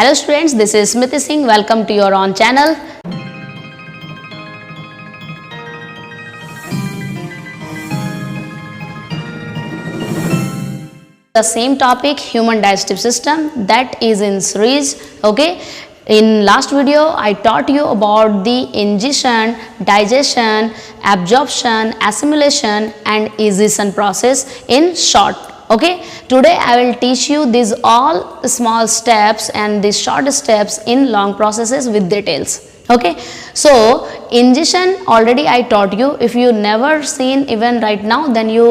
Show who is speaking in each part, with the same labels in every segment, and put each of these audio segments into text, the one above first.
Speaker 1: Hello students, this is Smriti Singh. Welcome to your own channel. The same topic, human digestive system, that is in series. Okay, in last video I taught you about the ingestion, digestion, absorption, assimilation and excretion process in short. Okay, today I will teach you these all small steps and these short steps in long processes with details. Okay, so ingestion already I taught you. If you never seen even right now, then you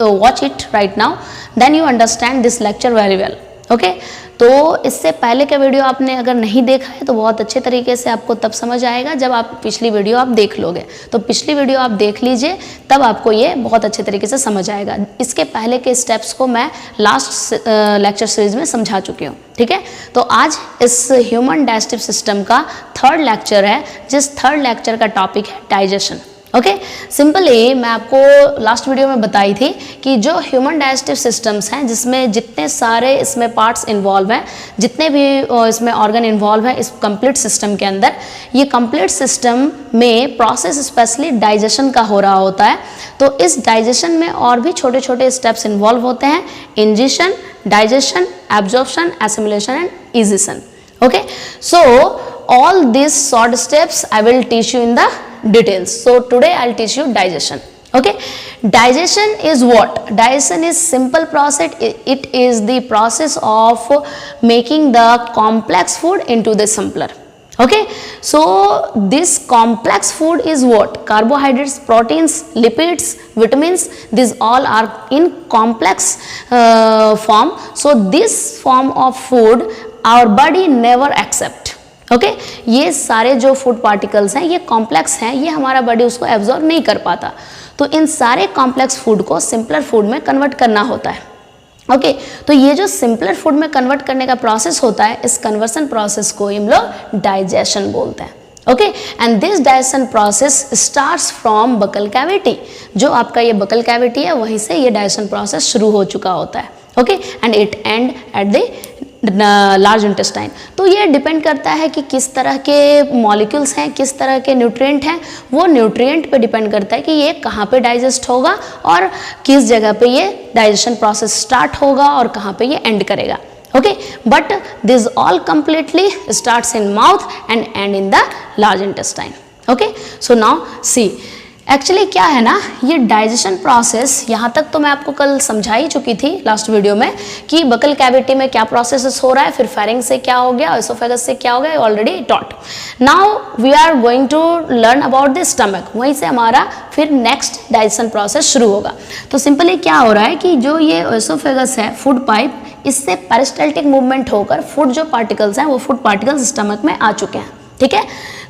Speaker 1: watch it right now, then you understand this lecture very well. Okay, तो इससे पहले का video आपने अगर नहीं देखा है तो बहुत अच्छे तरीके से आपको तब समझ आएगा जब आप पिछली वीडियो आप देख लोगे. तो पिछली वीडियो आप देख लीजिए, तब आपको ये बहुत अच्छे तरीके से समझ आएगा. इसके पहले के स्टेप्स को मैं लास्ट लेक्चर सीरीज में समझा चुकी हूँ. ठीक है, तो आज इस ह्यूमन डाइजेस्टिव सिस्टम का थर्ड लेक्चर है, जिस थर्ड लेक्चर का टॉपिक है डाइजेशन. ओके, सिंपली मैं आपको लास्ट वीडियो में बताई थी कि जो ह्यूमन डाइजेस्टिव सिस्टम्स हैं, जिसमें जितने सारे इसमें पार्ट्स इन्वॉल्व हैं, जितने भी इसमें ऑर्गन इन्वॉल्व हैं इस कंप्लीट सिस्टम के अंदर, ये कंप्लीट सिस्टम में प्रोसेस स्पेशली डाइजेशन का हो रहा होता है. तो इस डाइजेशन में और भी छोटे छोटे स्टेप्स इन्वॉल्व होते हैं: ingestion, digestion, absorption, assimilation and excretion. Okay, so all these short steps I will teach you in the details. So today I'll teach you digestion. Okay, digestion is what? Digestion is simple process. It is the process of making the complex food into the simpler. Okay, so this complex food is what? Carbohydrates, proteins, lipids, vitamins, these all are in complex form. So this form of food our body never accept. Okay, ये सारे जो food particles हैं ये complex हैं, ये हमारा body उसको absorb नहीं कर पाता. तो इन सारे कॉम्प्लेक्स फूड को सिंपलर फूड में कन्वर्ट करना होता है. ओके, तो ये जो सिंपलर फूड में कन्वर्ट करने का प्रोसेस होता है, इस कन्वर्सन प्रोसेस को हम लोग डाइजेशन बोलते हैं. Okay, and this digestion process starts from buccal cavity. जो आपका ये बकल कैविटी है, वहीं से ये डाइजेशन प्रोसेस शुरू हो चुका होता है. Okay, and it and at the large intestine. तो ये डिपेंड करता है कि किस तरह के मॉलिक्यूल्स हैं, किस तरह के न्यूट्रिएंट हैं. वो न्यूट्रिएंट पे डिपेंड करता है कि ये कहाँ पे डाइजेस्ट होगा और किस जगह पे ये डाइजेशन प्रोसेस स्टार्ट होगा और कहाँ पे ये एंड करेगा. Okay, but this all completely starts in mouth and and in the large intestine. Okay, so now see actually क्या है ना, ये डाइजेशन प्रोसेस यहाँ तक तो मैं आपको कल समझा ही चुकी थी लास्ट वीडियो में कि बकल कैविटी में क्या प्रोसेस हो रहा है, फिर फेरिंग्स से क्या हो गया, एसोफेगस से क्या हो गया, already taught. Now we are going to learn about the stomach. वहीं से हमारा फिर नेक्स्ट डाइजेशन प्रोसेस शुरू होगा. तो सिंपली क्या हो रहा है कि जो ये एसोफेगस है, फूड पाइप, इससे पेरिस्टाल्टिक मूवमेंट होकर फूड जो पार्टिकल्स हैं वो फूड पार्टिकल्स स्टमक में आ चुके हैं. ठीक है,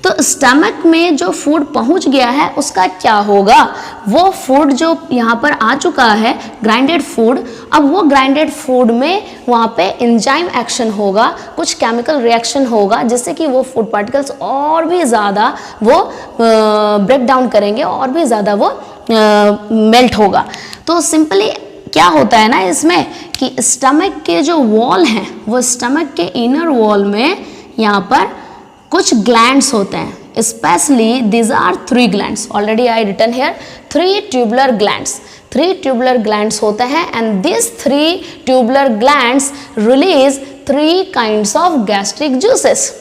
Speaker 1: तो स्टमक में जो फूड पहुंच गया है उसका क्या होगा, वो फूड जो यहाँ पर आ चुका है ग्राइंडेड फूड, अब वो ग्राइंडेड फूड में वहाँ पे एंजाइम एक्शन होगा, कुछ केमिकल रिएक्शन होगा, जिससे कि वो फूड पार्टिकल्स और भी ज़्यादा वो ब्रेक डाउन करेंगे और भी ज़्यादा वो मेल्ट होगा. तो सिंपली क्या होता है ना इसमें कि स्टमक के जो वॉल हैं, वो स्टमक के इनर वॉल में यहाँ पर कुछ ग्लैंड्स होते हैं. Specially these are 3 glands. Already I written here 3 tubular glands. 3 tubular glands होते हैं and this 3 tubular glands release 3 kinds of gastric juices.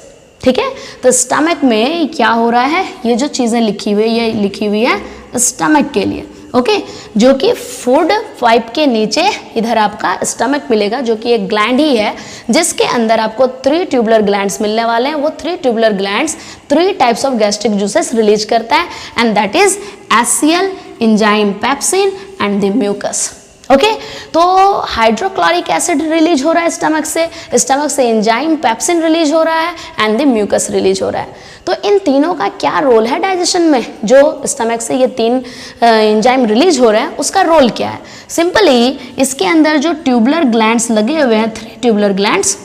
Speaker 1: ठीक है, तो स्टमक में क्या हो रहा है, ये जो चीज़ें लिखी हुई है, ये लिखी हुई है स्टमक के लिए. ओके, जो कि फूड पाइप के नीचे इधर आपका स्टमक मिलेगा, जो कि एक ग्लैंड ही है, जिसके अंदर आपको 3 ट्यूबुलर ग्लैंड्स मिलने वाले हैं. वो 3 tubular glands 3 types of gastric juices release करता है and that is HCl, enzyme, pepsin and the mucus. Okay, तो हाइड्रोक्लोरिक एसिड रिलीज हो रहा है स्टमक से एंजाइम, पेप्सिन रिलीज हो रहा है एंड द म्यूकस रिलीज हो रहा है. तो इन तीनों का क्या रोल है डाइजेशन में, जो स्टमक से ये 3 एंजाइम रिलीज हो रहे हैं उसका रोल क्या है. सिंपली इसके अंदर जो ट्यूबुलर ग्लैंड्स लगे हुए हैं, 3 ट्यूबुलर ग्लैंड्स,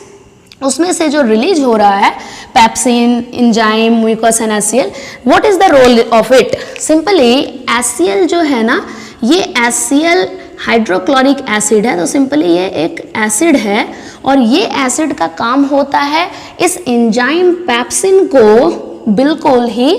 Speaker 1: उसमें से जो रिलीज हो रहा है pepsin, enzyme, mucus and HCl, what is the role of it. Simply HCl जो है ना, ये एसियल हाइड्रोक्लोरिक एसिड है, तो सिंपली ये एक एसिड है और ये एसिड का काम होता है इस एंजाइम पेप्सिन को बिल्कुल ही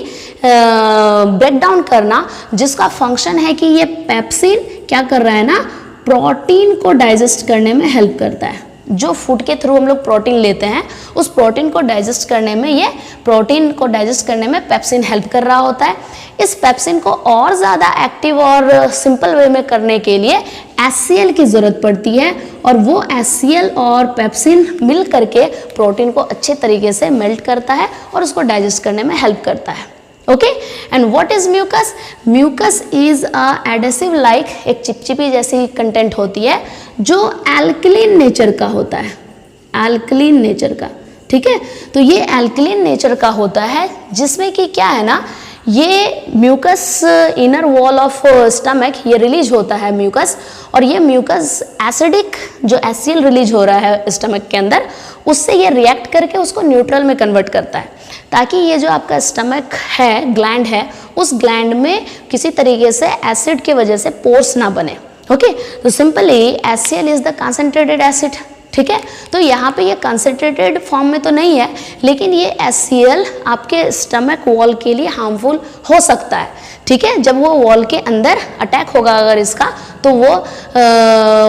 Speaker 1: ब्रेक डाउन करना, जिसका फंक्शन है कि ये पेप्सिन क्या कर रहा है ना, प्रोटीन को डाइजेस्ट करने में हेल्प करता है। जो फूड के थ्रू हम लोग प्रोटीन लेते हैं उस प्रोटीन को डाइजेस्ट करने में, ये प्रोटीन को डाइजेस्ट करने में पेप्सिन हेल्प कर रहा होता है। इस पेप्सिन को और ज़्यादा एक्टिव और सिंपल वे में करने के लिए HCl की ज़रूरत पड़ती है, और वो HCl और पेप्सिन मिल करके प्रोटीन को अच्छे तरीके से मेल्ट करता है और उसको डाइजेस्ट करने में हेल्प करता है। Okay, and what is mucus? Mucus is a adhesive like, एक चिपचिपी जैसी कंटेंट होती है जो एल्कलीन नेचर का होता है, एल्कलीन नेचर का, ठीक है। तो ये एल्कलीन नेचर का होता है, जिसमें कि क्या है ना, ये mucus inner wall of stomach ये रिलीज होता है म्यूकस, और ये म्यूकस एसिडिक जो HCl रिलीज हो रहा है स्टमक के अंदर, उससे ये रिएक्ट करके उसको न्यूट्रल में कन्वर्ट करता है, ताकि ये जो आपका स्टमक है, ग्लैंड है, उस ग्लैंड में किसी तरीके से एसिड की वजह से पोर्स ना बने। ओके, तो simply HCl is the concentrated acid, ठीक है। तो यहाँ पे ये कंसंट्रेटेड फॉर्म में तो नहीं है, लेकिन ये HCl आपके स्टमक वॉल के लिए हार्मफुल हो सकता है, ठीक है। जब वो वॉल के अंदर अटैक होगा अगर इसका, तो वो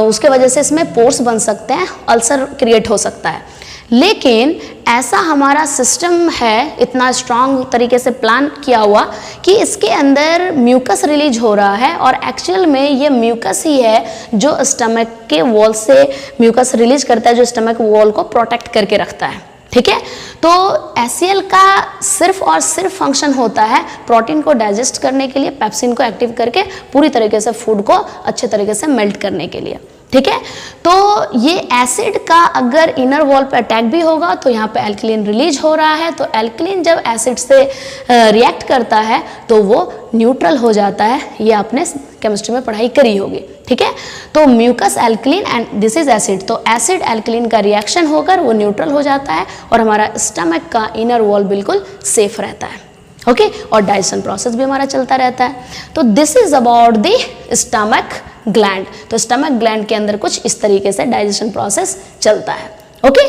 Speaker 1: उसके वजह से इसमें पोर्स बन सकते हैं, अल्सर क्रिएट हो सकता है। लेकिन ऐसा हमारा सिस्टम है इतना स्ट्रांग तरीके से प्लान किया हुआ कि इसके अंदर म्यूकस रिलीज हो रहा है, और एक्चुअल में ये म्यूकस ही है जो स्टमक के वॉल से म्यूकस रिलीज करता है, जो स्टमक वॉल को प्रोटेक्ट करके रखता है, ठीक है। तो HCl का सिर्फ और सिर्फ फंक्शन होता है प्रोटीन को डाइजेस्ट करने के लिए, पेप्सिन को एक्टिव करके पूरी तरीके से फूड को अच्छे तरीके से मेल्ट करने के लिए, ठीक है। तो ये एसिड का अगर इनर वॉल पे अटैक भी होगा तो यहाँ पे एल्कलीन रिलीज हो रहा है, तो एल्कलीन जब एसिड से रिएक्ट करता है तो वो न्यूट्रल हो जाता है। ये आपने केमिस्ट्री में पढ़ाई करी होगी, ठीक है। तो mucus alkaline and this is acid, तो एसिड एल्कलीन का रिएक्शन होकर वो न्यूट्रल हो जाता है और हमारा स्टमक का इनर वॉल बिल्कुल सेफ रहता है, ओके। और डाइजेशन प्रोसेस भी हमारा चलता रहता है। तो this is about the stomach gland. तो स्टमक ग्लैंड के अंदर कुछ इस तरीके से डाइजेशन प्रोसेस चलता है, okay.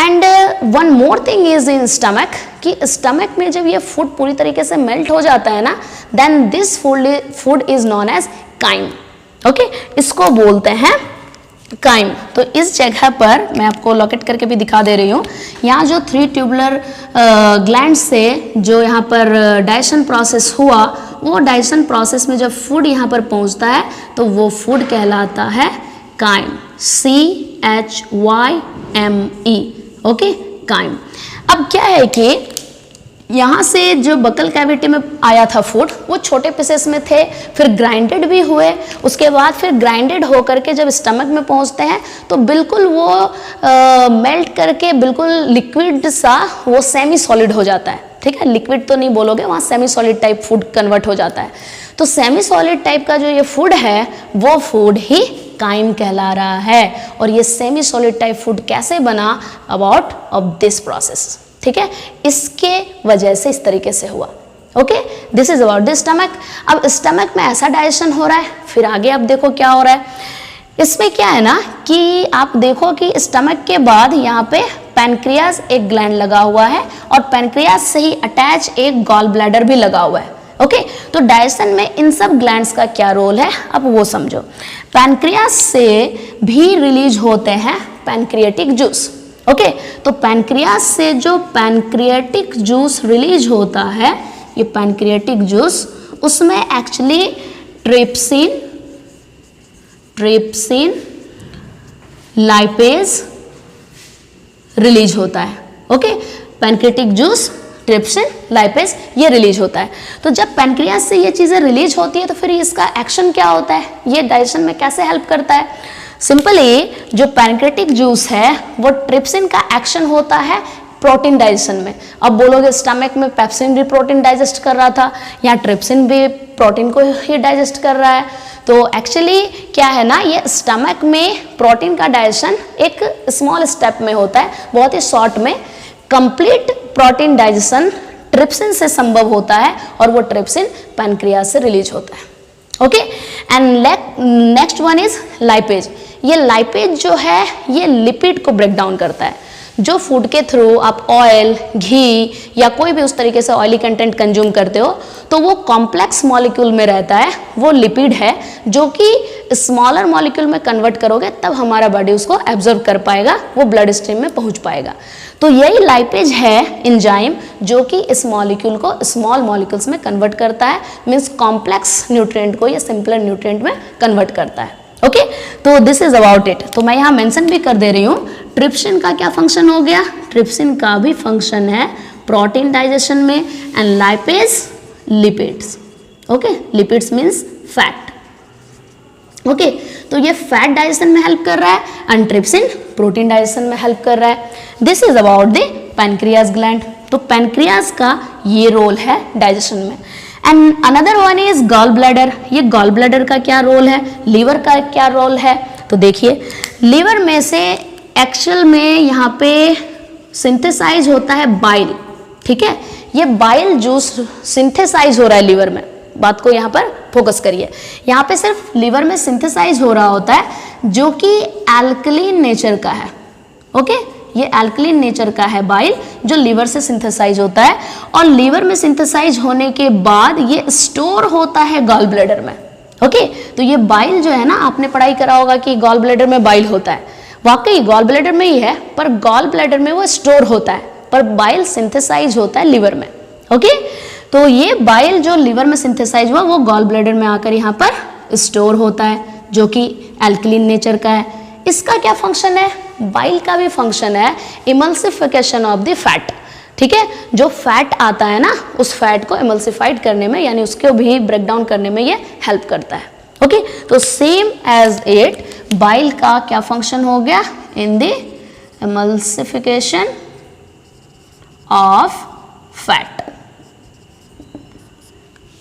Speaker 1: And one more thing is in stomach, कि स्टमक में जब ये फूड पूरी तरीके से मेल्ट हो जाता है ना, then this food is known as chyme, okay. इसको बोलते हैं काइम। तो इस जगह पर मैं आपको लॉकेट करके भी दिखा दे रही हूँ। यहाँ जो 3 ट्यूबुलर ग्लैंड से जो यहाँ पर डाइजेशन प्रोसेस हुआ, वो डाइजेशन प्रोसेस में जब फूड यहाँ पर पहुँचता है तो वो फूड कहलाता है काइम, CHYME, ओके, काइम। अब क्या है कि यहाँ से जो बकल कैविटी में आया था फूड, वो छोटे पीसेस में थे, फिर ग्राइंडेड भी हुए, उसके बाद फिर ग्राइंडेड होकर के जब स्टमक में पहुँचते हैं तो बिल्कुल वो मेल्ट करके बिल्कुल लिक्विड सा वो सेमी सॉलिड हो जाता है, ठीक है। लिक्विड तो नहीं बोलोगे, वहाँ semi solid type food convert हो जाता है। तो सेमी सॉलिड टाइप का जो ये फूड है वो फूड ही काइम कहला रहा है। और ये सेमी सॉलिड टाइप फूड कैसे बना, अबाउट ऑफ दिस प्रोसेस, ठीक है। इसके वजह से इस तरीके से हुआ, okay. This is about the stomach. अब स्टमक में ऐसा डाइजेशन हो रहा है, फिर आगे आप देखो क्या हो रहा है। इसमें क्या है ना कि आप देखो कि स्टमक के बाद यहाँ पे पैनक्रियाज एक ग्लैंड लगा हुआ है, और पैनक्रियाज से ही अटैच एक गॉल ब्लैडर भी लगा हुआ है, ओके। तो डाइजेशन में इन सब ग्लैंड्स का क्या रोल है, अब वो समझो। पैनक्रियाज से भी रिलीज होते हैं पैनक्रियाटिक जूस, ओके। तो पैनक्रियाज से जो पैनक्रियाटिक जूस रिलीज होता है, ये पैनक्रियाटिक जूस, उसमें एक्चुअली ट्रिप्सिन लाइपेज रिलीज होता है, okay. Pancreatic juice, trypsin, lipase, ये रिलीज होता है। तो जब पैनक्रियाज से ये चीज़ें रिलीज होती है तो फिर इसका एक्शन क्या होता है, ये डाइजेशन में कैसे हेल्प करता है। सिंपली जो पैनक्रियाटिक जूस है वो ट्रिप्सिन का एक्शन होता है प्रोटीन डाइजेशन में। अब बोलोगे स्टमक में पेप्सिन भी प्रोटीन डाइजेस्ट कर रहा था, यहाँ ट्रिप्सिन भी प्रोटीन को ही डाइजेस्ट कर रहा है। तो एक्चुअली क्या है ना, ये स्टमक में प्रोटीन का डाइजेशन एक स्मॉल स्टेप में होता है, बहुत ही शॉर्ट में। कंप्लीट प्रोटीन डाइजेशन ट्रिप्सिन से संभव होता है, और वो ट्रिप्सिन पैनक्रियाज से रिलीज होता है, okay. And next one is lipase. ये लाइपेज जो है ये लिपिड को ब्रेक डाउन करता है। जो फूड के थ्रू आप ऑयल, घी या कोई भी उस तरीके से ऑयली कंटेंट कंज्यूम करते हो तो वो कॉम्प्लेक्स मॉलिक्यूल में रहता है, वो लिपिड है जो कि स्मॉलर मॉलिक्यूल में कन्वर्ट करोगे तब हमारा बॉडी उसको एब्जॉर्ब कर पाएगा, वो ब्लड स्ट्रीम में पहुंच पाएगा। तो यही लाइपेज है एंजाइम जो कि इस मॉलिक्यूल को स्मॉल मॉलिक्यूल्स में कन्वर्ट करता है, मीन्स कॉम्प्लेक्स न्यूट्रिएंट को या सिंपलर न्यूट्रिएंट में कन्वर्ट करता है। ओके, तो दिस इज अबाउट इट। तो मैं यहाँ मेंशन भी कर दे रही हूँ, ट्रिप्सिन का क्या फंक्शन हो गया, ट्रिप्सिन का भी फंक्शन है प्रोटीन डाइजेशन में, and lipase lipids. Okay, lipids means fat. Okay, तो ये फैट डाइजेशन में हेल्प कर रहा है एंड ट्रिप्सिन प्रोटीन डाइजेशन में हेल्प कर रहा है। This is about the pancreas gland. तो पैनक्रियाज का ये रोल है डाइजेशन में। And another one is gall bladder. ये गॉल ब्लैडर का क्या रोल है, लीवर का क्या रोल है, तो देखिए लीवर में से एक्चुअल में यहाँ पे सिंथेसाइज होता है बाइल। ठीक है, ये बाइल जूस सिंथेसाइज हो रहा है लीवर में, बात को यहाँ पर फोकस करिए। यहाँ पे सिर्फ लीवर में सिंथेसाइज हो रहा होता है जो कि एल्कलीन नेचर का है। ओके, ये एल्कलीन नेचर का है बाइल जो लीवर से सिंथेसाइज होता है, और लीवर में सिंथेसाइज होने के बाद ये स्टोर होता है गॉल ब्लैडर में। ओके, तो ये बाइल जो है ना, आपने पढ़ाई करा होगा कि गॉल ब्लैडर में बाइल होता है, वाकई गॉल ब्लैडर में ही है, पर गॉल ब्लैडर में वो स्टोर होता है, पर बाइल सिंथेसाइज होता है लीवर में। ओके, तो ये बाइल जो लीवर में सिंथेसाइज हुआ वो गॉल ब्लैडर में आकर यहाँ पर स्टोर होता है जो कि एल्कलीन नेचर का है। इसका क्या फंक्शन है, बाइल का भी फंक्शन है इमल्सिफिकेशन ऑफ द फैट। ठीक है, जो फैट आता है ना उस फैट को इमल्सिफाइड करने में, यानी उसको भी ब्रेक डाउन करने में ये हेल्प करता है। ओके, तो सेम एज इट बाइल का क्या फंक्शन हो गया in the emulsification of fat.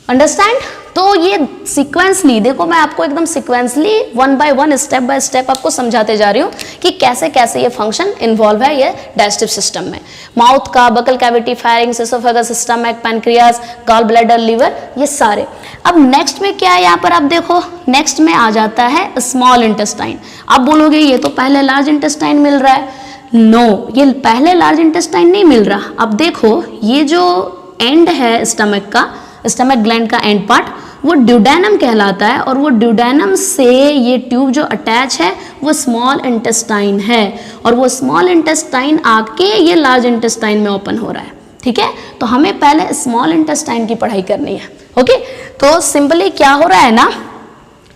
Speaker 1: Understand? तो ये सीक्वेंसली देखो, मैं आपको एकदम sequentially one by one step by step आपको समझाते जा रही हूँ कि कैसे कैसे ये फंक्शन इन्वॉल्व है ये डाइजेस्टिव सिस्टम में। माउथ का, buccal cavity, pharynx, oesophagus, stomach, pancreas, gall bladder, liver, ये सारे। अब नेक्स्ट में क्या है यहाँ पर आप देखो, नेक्स्ट में आ जाता है स्मॉल इंटेस्टाइन। आप बोलोगे ये तो पहले लार्ज इंटेस्टाइन मिल रहा है। नो, ये पहले लार्ज इंटेस्टाइन नहीं मिल रहा। अब देखो ये जो एंड है स्टमक का, स्टमक ग्लैंड का एंड पार्ट, वो ड्यूडेनम कहलाता है, और वो ड्यूडेनम से ये ट्यूब जो अटैच है वो स्मॉल इंटेस्टाइन है, और वो स्मॉल इंटेस्टाइन आके ये लार्ज इंटेस्टाइन में ओपन हो रहा है। ठीक है, तो हमें पहले स्मॉल इंटेस्टाइन की पढ़ाई करनी है। ओके, तो सिंपली क्या हो रहा है ना,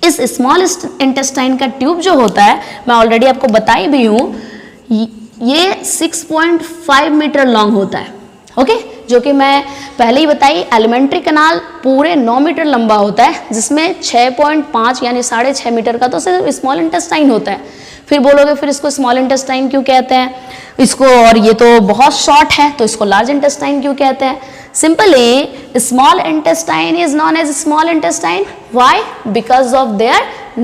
Speaker 1: इस स्मॉल इंटेस्टाइन का ट्यूब जो होता है, मैं ऑलरेडी आपको बताई भी हूँ, ये 6.5 मीटर लॉन्ग होता है। ओके, जो कि मैं पहले ही बताई, एलिमेंट्री कैनाल पूरे 9 मीटर लंबा होता है, जिसमें 6.5 यानी 6.5 मीटर का तो सिर्फ स्मॉल इंटेस्टाइन होता है। फिर बोलोगे फिर इसको स्मॉल इंटेस्टाइन क्यों कहते हैं इसको, और ये तो बहुत शॉर्ट है तो इसको लार्ज इंटेस्टाइन क्यों कहते हैं। Simply small intestine is known as small intestine, why? Because of their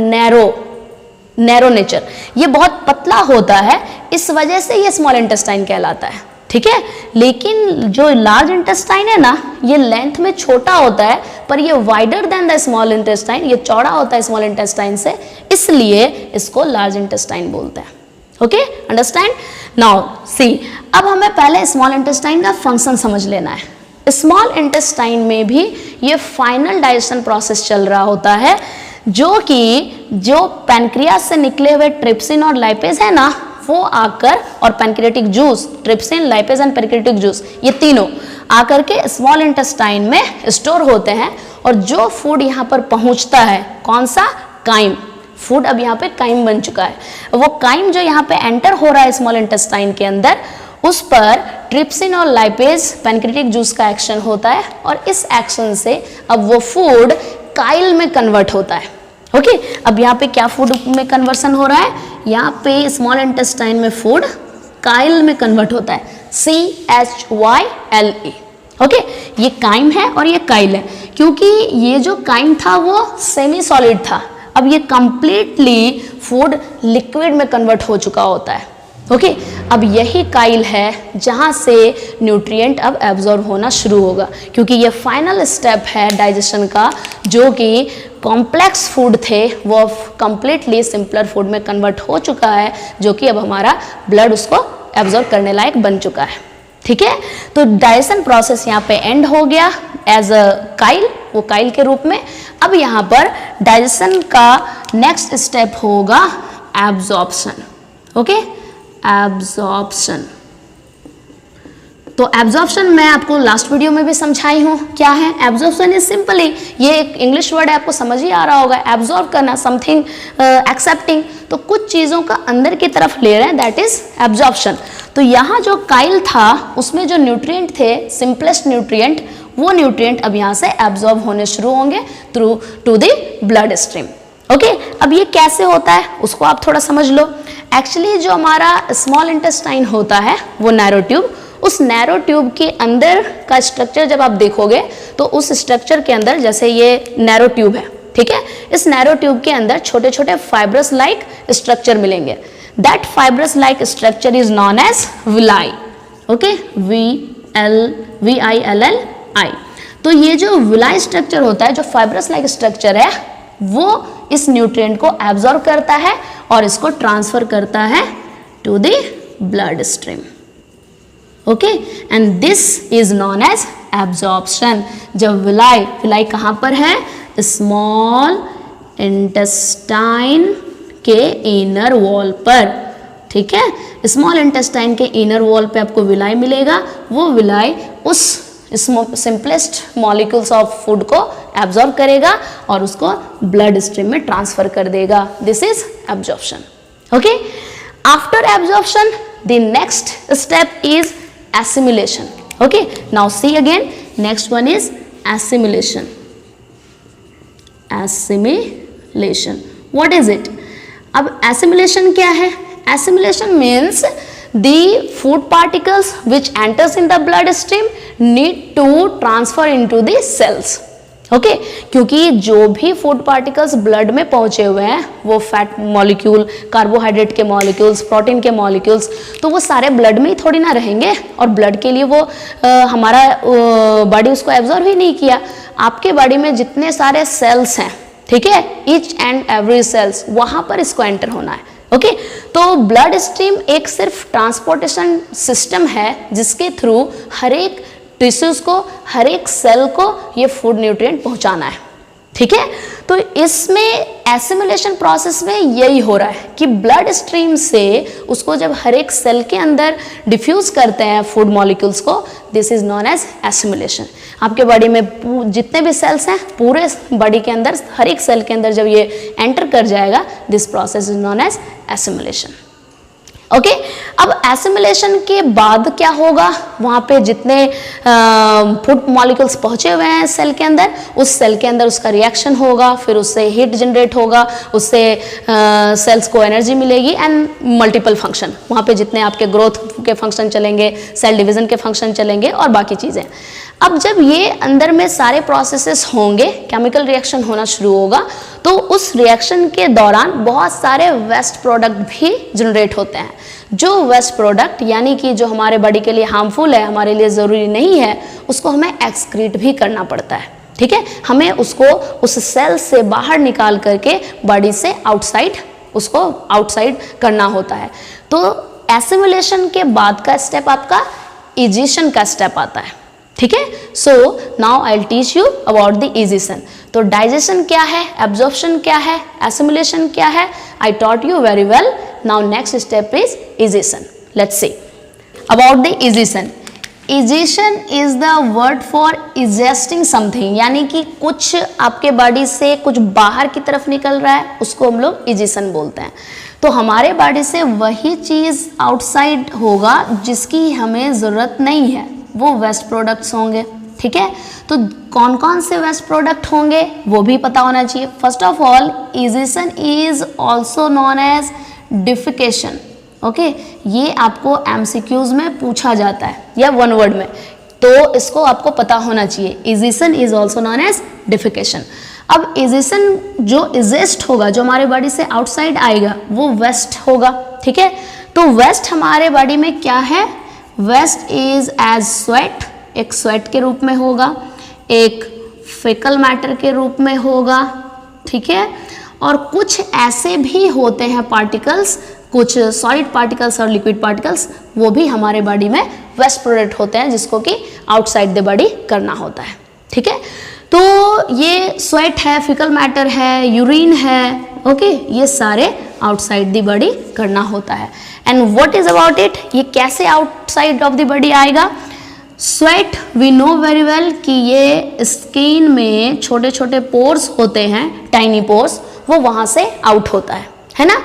Speaker 1: narrow nature. ये बहुत पतला होता है, इस वजह से ये स्मॉल इंटेस्टाइन कहलाता है। ठीक है, लेकिन जो लार्ज इंटेस्टाइन है ना, ये लेंथ में छोटा होता है, पर ये wider than the small intestine, ये चौड़ा होता है स्मॉल इंटेस्टाइन से, इसलिए इसको लार्ज इंटेस्टाइन बोलते हैं। Okay, understand? नाउ सी, अब हमें पहले स्मॉल इंटेस्टाइन का फंक्शन समझ लेना है। स्मॉल इंटेस्टाइन में भी ये फाइनल डाइजेशन प्रोसेस चल रहा होता है, जो कि जो पैनक्रियाज से निकले हुए ट्रिप्सिन और लाइपेज है ना, वो आकर, और pancreatic juice, trypsin, lipase and pancreatic juice, ये तीनों आकर के स्मॉल इंटेस्टाइन में स्टोर होते हैं, और जो फूड यहाँ पर पहुँचता है, कौन सा? काइम। फूड अब यहाँ पे काइम बन चुका है। वो काइम जो यहाँ पे एंटर हो रहा है स्मॉल इंटेस्टाइन के अंदर, उस पर ट्रिप्सिन और लाइपेज, पैनक्रियाटिक जूस का एक्शन होता है, और इस एक्शन से अब वो फूड काइल में कन्वर्ट होता है। ओके, अब यहाँ पे क्या फूड में कन्वर्सन हो रहा है, यहाँ पे स्मॉल इंटेस्टाइन में फूड काइल में कन्वर्ट होता है, CHYLE। ओके, ये काइम है और ये काइल है, क्योंकि ये जो काइम था वो सेमी सॉलिड था, अब ये कंप्लीटली फूड लिक्विड में कन्वर्ट हो चुका होता है। ओके, अब यही काइल है जहाँ से न्यूट्रिएंट अब एब्जॉर्ब होना शुरू होगा, क्योंकि ये फाइनल स्टेप है डाइजेशन का, जो कि कॉम्प्लेक्स फूड थे वो कंप्लीटली सिंपलर फूड में कन्वर्ट हो चुका है, जो कि अब हमारा ब्लड उसको एब्जॉर्ब करने लायक बन चुका है। ठीक है, तो डाइजेशन प्रोसेस यहाँ पे एंड हो गया एज अ काइल, वो काइल के रूप में। अब यहाँ पर डाइजेशन का नेक्स्ट स्टेप होगा एब्जॉर्प्शन। Okay, absorption. तो एब्जॉर्प्शन मैं आपको लास्ट वीडियो में भी समझाई हूँ। क्या है एब्जॉर्प्शन? इज सिंपली, ये एक इंग्लिश वर्ड है, आपको समझ ही आ रहा होगा, एब्जॉर्ब करना, समथिंग एक्सेप्टिंग, तो कुछ चीज़ों का अंदर की तरफ ले रहे हैं, दैट इज एब्जॉर्प्शन। तो यहाँ जो काइल था उसमें जो न्यूट्रिएंट थे, सिंपलेस्ट न्यूट्रिएंट, वो न्यूट्रिएंट अब यहाँ से एब्जॉर्ब होने शुरू होंगे through to the blood stream. Okay, अब ये कैसे होता है उसको आप थोड़ा समझ लो। एक्चुअली जो हमारा स्मॉल इंटेस्टाइन होता है वो नैरो ट्यूब, उस नैरो ट्यूब के अंदर का स्ट्रक्चर जब आप देखोगे तो उस स्ट्रक्चर के अंदर, जैसे ये नैरो ट्यूब है, ठीक है, इस नैरो ट्यूब के अंदर छोटे छोटे फाइब्रस लाइक स्ट्रक्चर मिलेंगे। That fibrous like structure is known as villi. Okay, VILLI। तो ये जो विलाई स्ट्रक्चर होता है, जो फाइब्रस लाइक स्ट्रक्चर है, वो इस न्यूट्रिएंट को एब्जॉर्ब करता है और इसको ट्रांसफर करता है to the blood stream. Okay, and this is known as absorption. जब विलाई कहाँ पर है? स्मॉल इंटेस्टाइन के इनर वॉल पर। ठीक है, स्मॉल इंटेस्टाइन के इनर वॉल पे आपको विलाई मिलेगा। वो विलाई उस सिंपलेस्ट मॉलिक्यूल्स ऑफ फूड को एब्जॉर्ब करेगा और उसको ब्लड स्ट्रीम में ट्रांसफर कर देगा। This is absorption. Okay, after absorption the next step is assimilation. Okay, now see again, next one is assimilation. Assimilation, what is it? अब assimilation क्या है? Assimilation means the food particles which enters in the blood stream need to transfer into the cells. Okay, क्योंकि जो भी food particles blood में पहुंचे हुए हैं, वो फैट मॉलिक्यूल, कार्बोहाइड्रेट के मॉलिक्यूल्स, प्रोटीन के मॉलिक्यूल्स, तो वो सारे ब्लड में ही थोड़ी ना रहेंगे, और ब्लड के लिए वो हमारा बॉडी उसको एब्जॉर्ब ही नहीं किया। आपके बॉडी में जितने सारे सेल्स हैं, ठीक है, ईच एंड एवरी सेल्स, वहाँ पर इसको एंटर होना है। ओके, तो ब्लड स्ट्रीम एक सिर्फ ट्रांसपोर्टेशन सिस्टम है जिसके थ्रू हर एक टिश्यूज को, हर एक सेल को ये फूड न्यूट्रिएंट पहुंचाना है। ठीक है, तो इसमें एसिमिलेशन प्रोसेस में यही हो रहा है कि ब्लड स्ट्रीम से उसको जब हर एक सेल के अंदर डिफ्यूज करते हैं फूड मॉलिक्यूल्स को, this is known as assimilation. आपके बॉडी में जितने भी सेल्स हैं, पूरे बॉडी के अंदर हर एक सेल के अंदर जब ये एंटर कर जाएगा, this process is known as assimilation. Okay, अब एसिमिलेशन के बाद क्या होगा? वहाँ पे जितने फूड मॉलिक्यूल्स पहुँचे हुए हैं सेल के अंदर, उस सेल के अंदर उसका रिएक्शन होगा, फिर उससे हीट जनरेट होगा, उससे सेल्स को एनर्जी मिलेगी एंड मल्टीपल फंक्शन, वहाँ पे जितने आपके ग्रोथ के फंक्शन चलेंगे, सेल डिवीजन के फंक्शन चलेंगे और बाकी चीज़ें। अब जब ये अंदर में सारे प्रोसेसेस होंगे, केमिकल रिएक्शन होना शुरू होगा, तो उस रिएक्शन के दौरान बहुत सारे वेस्ट प्रोडक्ट भी जनरेट होते हैं। जो वेस्ट प्रोडक्ट यानी कि जो हमारे बॉडी के लिए हार्मफुल है, हमारे लिए ज़रूरी नहीं है, उसको हमें एक्सक्रीट भी करना पड़ता है। ठीक है, हमें उसको उस सेल से बाहर निकाल करके बॉडी से आउटसाइड, उसको आउटसाइड करना होता है। तो एसिमिलेशन के बाद का स्टेप आपका इजिशन का स्टेप आता है। ठीक है, so now I will teach you about the egestion. तो डाइजेशन क्या है, एब्जॉर्प्शन क्या है, एसिमिलेशन क्या है, I taught you very well. Now next step is egestion. Let's see about the egestion. Egestion is the word for egesting something, यानी कि कुछ आपके बॉडी से कुछ बाहर की तरफ निकल रहा है, उसको हम लोग इजिशन बोलते हैं। तो हमारे बॉडी से वही चीज़ आउटसाइड होगा जिसकी हमें ज़रूरत नहीं है, वो वेस्ट प्रोडक्ट्स होंगे। ठीक है, तो कौन कौन से वेस्ट प्रोडक्ट होंगे वो भी पता होना चाहिए। First of all, egestion is also known as defecation. Okay, ये आपको एमसीक्यूज में पूछा जाता है या वन वर्ड में, तो इसको आपको पता होना चाहिए। Egestion is also known as defecation. अब इजिशन जो इजेस्ट होगा, जो हमारे बॉडी से आउटसाइड आएगा, वो वेस्ट होगा। ठीक है, तो वेस्ट हमारे बॉडी में क्या है? वेस्ट इज एज स्वेट, एक स्वेट के रूप में होगा, एक फेकल मैटर के रूप में होगा, ठीक है। और कुछ ऐसे भी होते हैं पार्टिकल्स, कुछ सॉलिड पार्टिकल्स और लिक्विड पार्टिकल्स, वो भी हमारे बॉडी में वेस्ट प्रोडक्ट होते हैं जिसको कि आउटसाइड द बॉडी करना होता है, ठीक है। तो ये स्वेट है, फिकल मैटर है, यूरिन है, ओके, ये सारे आउटसाइड द बॉडी करना होता है। And what is about it, ये कैसे आउटसाइड ऑफ द बॉडी आएगा? Sweat we know very well कि ये स्किन में छोटे छोटे पोर्स होते हैं, टाइनी पोर्स, वो वहां से आउट होता है ना।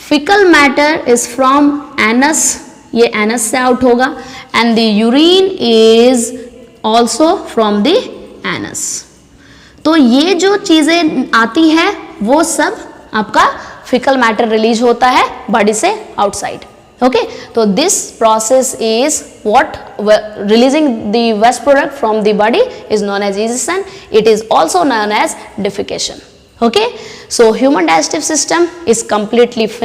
Speaker 1: Faecal matter is from anus, ये एनस से आउट होगा। And the urine is also from the anus. तो ये जो चीजें आती है वो सब आपका फिकल मैटर रिलीज होता है बॉडी से आउटसाइड, ओके। तो this process is what releasing the waste product from the body is known as ejection. It is also known as defecation, okay. So human digestive system is completely finished.